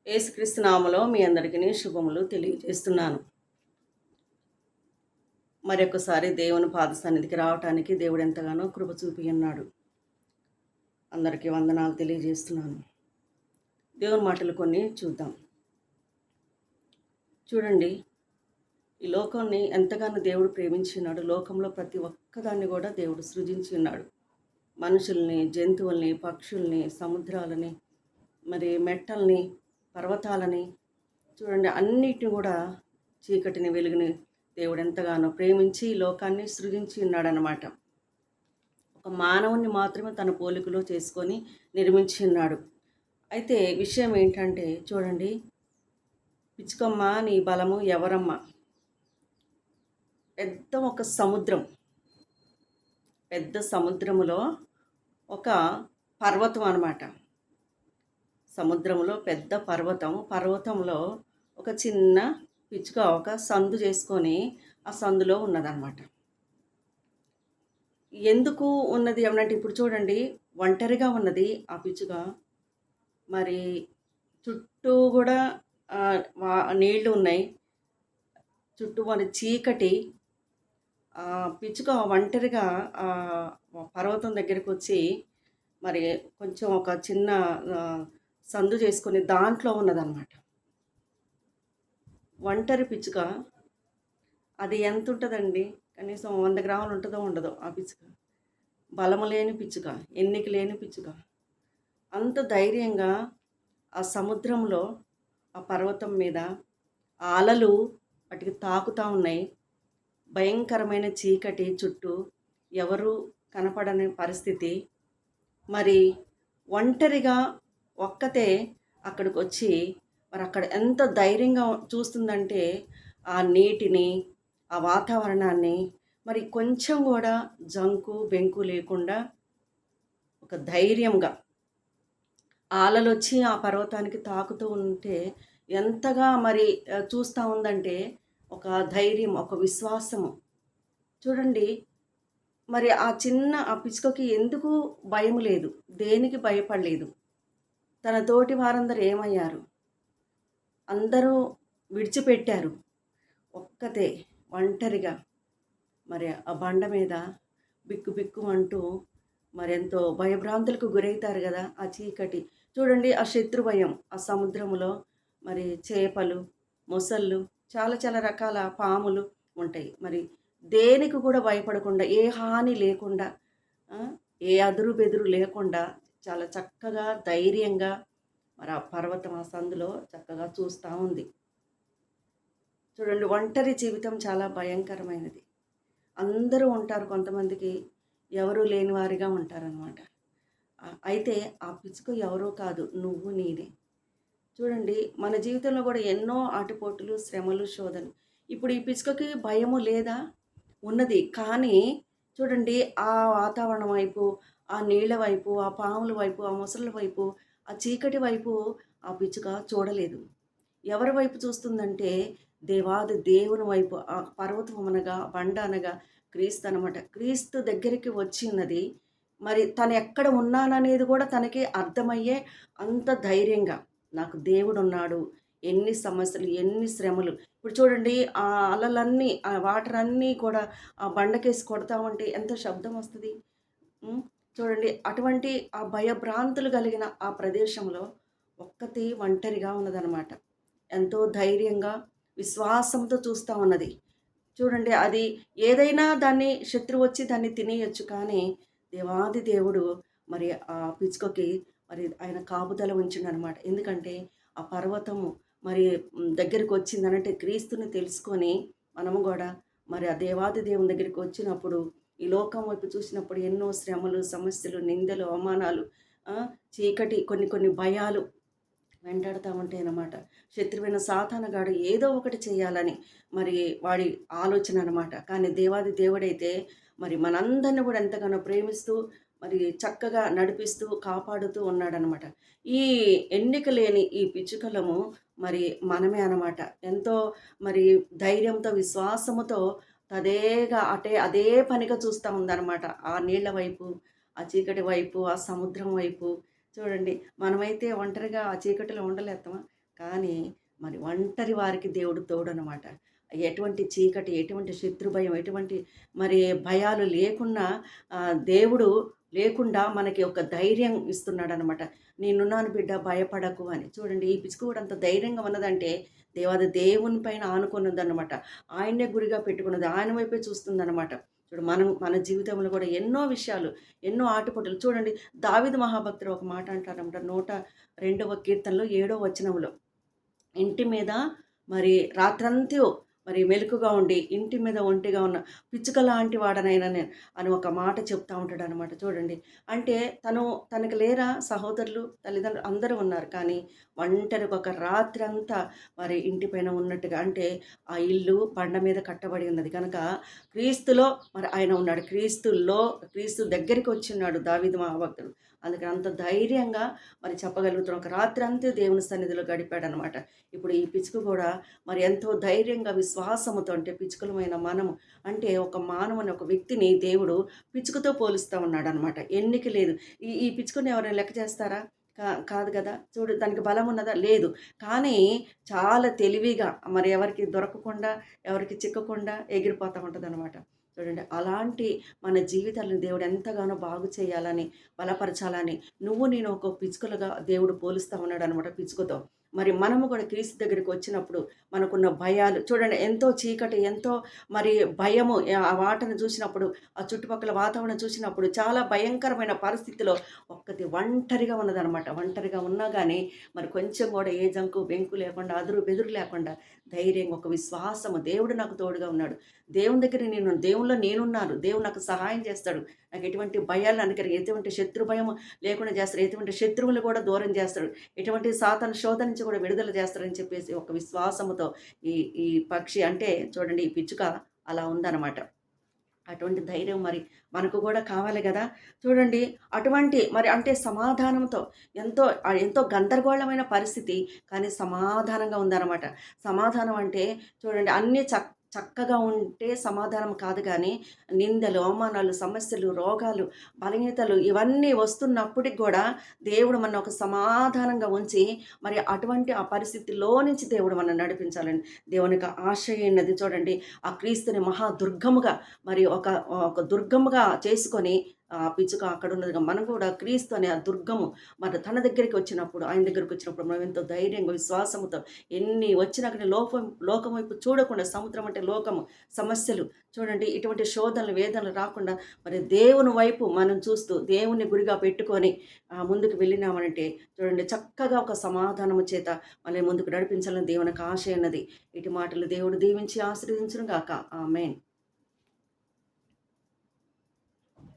యేసుక్రీస్తు నామములో మీ అందరికీ శుభములు తెలియజేస్తున్నాను. మరొకసారి దేవుని పాద సన్నిధికి రావటానికి దేవుడు ఎంతగానో కృప చూపి ఉన్నాడు. అందరికీ వందనాలు తెలియజేస్తున్నాను. దేవుని మాటలు కొన్ని చూద్దాం. చూడండి, ఈ లోకాన్ని ఎంతగానో దేవుడు ప్రేమించినాడు. లోకంలో ప్రతి ఒక్కదాన్ని కూడా దేవుడు సృజించి ఉన్నాడు. మనుషుల్ని, జంతువుల్ని, పక్షుల్ని, సముద్రాలని, మరి మెట్టల్ని, పర్వతాలని, చూడండి అన్నిటిని కూడా, చీకటిని వెలుగుని దేవుడు ఎంతగానో ప్రేమించి లోకాన్ని సృజించి ఉన్నాడనమాట. ఒక మానవుని మాత్రమే తన పోలికలో చేసుకొని నిర్మించి ఉన్నాడు. అయితే విషయం ఏంటంటే చూడండి, పిచ్చుకమ్మ నీ బలము ఎవరమ్మ. ఒక సముద్రం, పెద్ద సముద్రములో ఒక పర్వతం అన్నమాట. సముద్రంలో పెద్ద పర్వతంలో ఒక చిన్న పిచ్చుక ఒక సందు చేసుకొని ఆ సందులో ఉన్నదన్నమాట. ఎందుకు ఉన్నది ఏమనంటే, ఇప్పుడు చూడండి, ఒంటరిగా ఉన్నది ఆ పిచ్చుక. మరి చుట్టూ కూడా నీళ్లు ఉన్నాయి, చుట్టూ మరి చీకటి. పిచ్చుక ఒంటరిగా పర్వతం దగ్గరికి వచ్చి మరి కొంచెం ఒక చిన్న సందు చేసుకొని దాంట్లో ఉన్నదన్నమాట. ఒంటరి పిచ్చుక. అది ఎంత ఉంటుందండి? కనీసం 100 గ్రాములు ఉంటుందో ఉండదో ఆ పిచ్చుక. బలము లేని పిచ్చుక, ఎన్నిక లేని పిచ్చుక. అంత ధైర్యంగా ఆ సముద్రంలో, ఆ పర్వతం మీద అలలు వాటికి తాకుతూ ఉన్నాయి. భయంకరమైన చీకటి చుట్టూ, ఎవరు కనపడని పరిస్థితి. మరి ఒంటరిగా ఒక్కతే అక్కడికి వచ్చి మరి అక్కడ ఎంత ధైర్యంగా చూస్తుందంటే, ఆ నీటిని, ఆ వాతావరణాన్ని మరి కొంచెం కూడా జంకు బెంకు లేకుండా ఒక ధైర్యంగా అలలొచ్చి ఆ పర్వతానికి తాకుతూ ఉంటే ఎంతగా మరి చూస్తూ ఉందంటే, ఒక ధైర్యం, ఒక విశ్వాసము. చూడండి, మరి ఆ పిచ్చుకకి ఎందుకు భయం లేదు, దేనికి భయపడలేదు. తన తోటి వారందరూ ఏమయ్యారు? అందరూ విడిచిపెట్టారు. ఒక్కతే ఒంటరిగా మరి ఆ బండ మీద బిక్కు బిక్కు అంటూ మరెంతో భయభ్రాంతులకు గురవుతారు కదా ఆ చీకటి. చూడండి, ఆ శత్రు భయం. ఆ సముద్రంలో మరి చేపలు, మొసళ్ళు, చాలా చాలా రకాల పాములు ఉంటాయి. మరి దేనికి కూడా భయపడకుండా, ఏ హాని లేకుండా, ఏ అదురు బెదురు లేకుండా చాలా చక్కగా ధైర్యంగా మరి ఆ పర్వతం ఆ సందులో చక్కగా చూస్తూ ఉంది. చూడండి, ఒంటరి జీవితం చాలా భయంకరమైనది. అందరూ ఉంటారు, కొంతమందికి ఎవరూ లేని వారిగా ఉంటారనమాట. అయితే ఆ పిచ్చుక ఎవరో కాదు, నువ్వు నేనే. చూడండి, మన జీవితంలో కూడా ఎన్నో ఆటుపోటులు, శ్రమలు, శోధనలు. ఇప్పుడు ఈ పిచ్చుకకి భయము లేదా? ఉన్నది. కానీ చూడండి, ఆ వాతావరణం వైపు, ఆ నీళ్ళ వైపు, ఆ పాముల వైపు, ఆ మొసళ్ళ వైపు, ఆ చీకటి వైపు ఆ పిచ్చుక చూడలేదు. ఎవరి వైపు చూస్తుందంటే, దేవాది దేవుని వైపు. ఆ పర్వతం అనగా, బండ అనగా క్రీస్తు అనమాట. క్రీస్తు దగ్గరికి వచ్చి ఉన్నది. మరి తను ఎక్కడ ఉన్నాననేది కూడా తనకి అర్థమయ్యే అంత ధైర్యంగా, నాకు దేవుడున్నాడు. ఎన్ని సమస్యలు, ఎన్ని శ్రమలు. ఇప్పుడు చూడండి, ఆ అలలన్నీ, ఆ వాటర్ అన్నీ కూడా ఆ బండకేసి కొడతా ఉంటే ఎంత శబ్దం వస్తుంది. చూడండి, అటువంటి ఆ భయభ్రాంతులు కలిగిన ఆ ప్రదేశంలో ఒక్కతి ఒంటరిగా ఉన్నదనమాట. ఎంతో ధైర్యంగా, విశ్వాసంతో చూస్తూ ఉన్నది. చూడండి, అది ఏదైనా దాన్ని శత్రువు వచ్చి దాన్ని తినేయొచ్చు, కానీ దేవాది దేవుడు మరి ఆ పిచ్చుకకి మరి ఆయన కాపుదల ఉంచిండనమాట. ఎందుకంటే ఆ పర్వతము మరి దగ్గరికి వచ్చిందనంటే క్రీస్తుని తెలుసుకొని మనము కూడా మరి ఆ దేవాది దేవుని దగ్గరికి వచ్చినప్పుడు, ఈ లోకం వైపు చూసినప్పుడు ఎన్నో శ్రమలు, సమస్యలు, నిందలు, అవమానాలు, చీకటి, కొన్ని కొన్ని భయాలు వెంటాడుతూ ఉంటాయన్నమాట. శత్రువైన సాతానుగాడు ఏదో ఒకటి చేయాలని మరి వాడి ఆలోచన అనమాట. కానీ దేవాది దేవుడైతే మరి మనందరిని కూడా ఎంతగానో ప్రేమిస్తూ మరి చక్కగా నడిపిస్తూ కాపాడుతూ ఉన్నాడనమాట. ఈ ఎన్నిక లేని ఈ పిచ్చుకలము మరి మనమే అనమాట. ఎంతో మరి ధైర్యంతో, విశ్వాసముతో అదే పనిగా చూస్తూ ఉందన్నమాట. ఆ నీళ్ల వైపు, ఆ చీకటి వైపు, ఆ సముద్రం వైపు. చూడండి, మనమైతే ఒంటరిగా ఆ చీకటిలో ఉండలేస్తామా? కానీ మరి ఒంటరి వారికి దేవుడు తోడనమాట. ఎటువంటి చీకటి, ఎటువంటి శత్రు భయం, ఎటువంటి మరి భయాలు లేకున్నా దేవుడు లేకుండా మనకి ఒక ధైర్యం ఇస్తున్నాడనమాట. నేనున్నాను బిడ్డ భయపడకు అని. చూడండి ఈ పిచ్చుక కూడా అంత ధైర్యంగా ఉన్నదంటే దేవాది దేవుని పైన ఆనుకున్నదనమాట. ఆయన్నే గురిగా పెట్టుకున్నది. ఆయన వైపే చూస్తుందనమాట. చూడు మన జీవితంలో కూడా ఎన్నో విషయాలు, ఎన్నో ఆటుపోటులు చూడండి. దావీదు మహాభక్తుడు ఒక మాట అంటారనమాట. 102వ కీర్తనలో 7వ వచనంలో, ఇంటి మీద మరి రాత్రంతా మరి మెలకుగా ఉండి ఇంటి మీద ఒంటిగా ఉన్న పిచ్చుక లాంటి వాడనైనా నేను అని ఒక మాట చెప్తా ఉంటాడనమాట. చూడండి అంటే తనకు లేరా సహోదరులు, తల్లిదండ్రులు అందరూ ఉన్నారు. కానీ ఒంటరిగా ఒక రాత్రి అంతా మరి ఇంటి పైన ఉన్నట్టుగా, అంటే ఆ ఇల్లు బండ మీద కట్టబడి ఉన్నది కనుక క్రీస్తులో మరి ఆయన ఉన్నాడు. క్రీస్తు దగ్గరికి వచ్చిన్నాడు దావీదు మహాభక్తుడు. అందుకని అంత ధైర్యంగా మరి చెప్పగలుగుతున్నాం. ఒక రాత్రి అంతా దేవుని సన్నిధిలో గడిపాడనమాట. ఇప్పుడు ఈ పిచ్చుక కూడా మరి ఎంతో ధైర్యంగా విశ్వాసముతో, అంటే పిచ్చుకలమైన మనము, అంటే ఒక మానవుని, ఒక వ్యక్తిని దేవుడు పిచ్చుకతో పోలుస్తూ ఉన్నాడనమాట. ఎన్నిక లేదు. ఈ పిచ్చుకని ఎవరైనా లెక్క చేస్తారా? కాదు కదా. చూడు దానికి బలం ఉన్నదా? లేదు. కానీ చాలా తెలివిగా మరి ఎవరికి దొరకకుండా, ఎవరికి చిక్కకుండా ఎగిరిపోతూ ఉంటుందన్నమాట. చూడండి అలాంటి మన జీవితాలను దేవుడు ఎంతగానో బాగు చేయాలని, బలపరచాలని నేను ఒక పిచ్చుకలుగా దేవుడు పోలుస్తూ ఉన్నాడనమాట పిచ్చుకతో. మరి మనము కూడా క్రీస్తు దగ్గరికి వచ్చినప్పుడు మనకున్న భయాలు చూడండి, ఎంతో చీకటి, ఎంతో మరి భయము, ఆ వాటను చూసినప్పుడు, ఆ చుట్టుపక్కల వాతావరణం చూసినప్పుడు చాలా భయంకరమైన పరిస్థితిలో ఒంటరిగా ఉన్నదనమాట. ఒంటరిగా ఉన్నా కానీ మరి కొంచెం కూడా ఏ జంకు బెంకు లేకుండా, అదురు బెదురు లేకుండా ధైర్యంగా ఒక విశ్వాసము, దేవుడు నాకు తోడుగా ఉన్నాడు, దేవుని దగ్గర దేవునిలో నేనున్నాను, దేవుడు నాకు సహాయం చేస్తాడు, నాకు ఎటువంటి భయాలు అనుకరి, ఎటువంటి శత్రు భయం లేకుండా చేస్తాడు, ఎటువంటి శత్రువులు కూడా దూరం చేస్తాడు, ఎటువంటి సాతాను శోధన నుంచి కూడా విడుదల చేస్తాడని చెప్పేసి ఒక విశ్వాసముతో ఈ ఈ పక్షి, అంటే చూడండి ఈ పిచ్చుక అలా ఉందన్నమాట. అటువంటి ధైర్యం మరి మనకు కూడా కావాలి కదా. చూడండి అటువంటి మరి అంటే సమాధానంతో, ఎంతో గందరగోళమైన పరిస్థితి కానీ సమాధానంగా ఉందన్నమాట. సమాధానం అంటే చూడండి అన్నీ చక్కగా ఉంటే సమాధానం కాదు కానీ నిందలు, అవమానాలు, సమస్యలు, రోగాలు, బలహీనతలు ఇవన్నీ వస్తున్నప్పటికి కూడా దేవుడు మన ఒక సమాధానంగా ఉంచి మరి అటువంటి ఆ పరిస్థితిలో నుంచి దేవుడు మనం నడిపించాలండి. దేవునికి ఆశయన్నది చూడండి ఆ క్రీస్తుని మహాదుర్గముగా మరి ఒక దుర్గముగా చేసుకొని ఆ పిచ్చుక అక్కడ ఉన్నదిగా మనం కూడా క్రీస్తు అనే ఆ దుర్గము మరి తన దగ్గరికి వచ్చినప్పుడు, ఆయన దగ్గరికి వచ్చినప్పుడు మనం ఎంతో ధైర్యంగా విశ్వాసముతో ఎన్ని వచ్చినా కానీ లోకం వైపు చూడకుండా, సముద్రం అంటే లోకము, సమస్యలు చూడండి ఇటువంటి శోధనలు వేదనలు రాకుండా మరి దేవుని వైపు మనం చూస్తూ దేవుని గురిగా పెట్టుకొని ముందుకు వెళ్ళినామనంటే చూడండి చక్కగా ఒక సమాధానము చేత మళ్ళీ ముందుకు నడిపించాలని దేవునికి ఆశ అన్నది. ఇటు మాటలు దేవుడు దీవించి ఆశీర్వదించును గాక. ఆమేన్.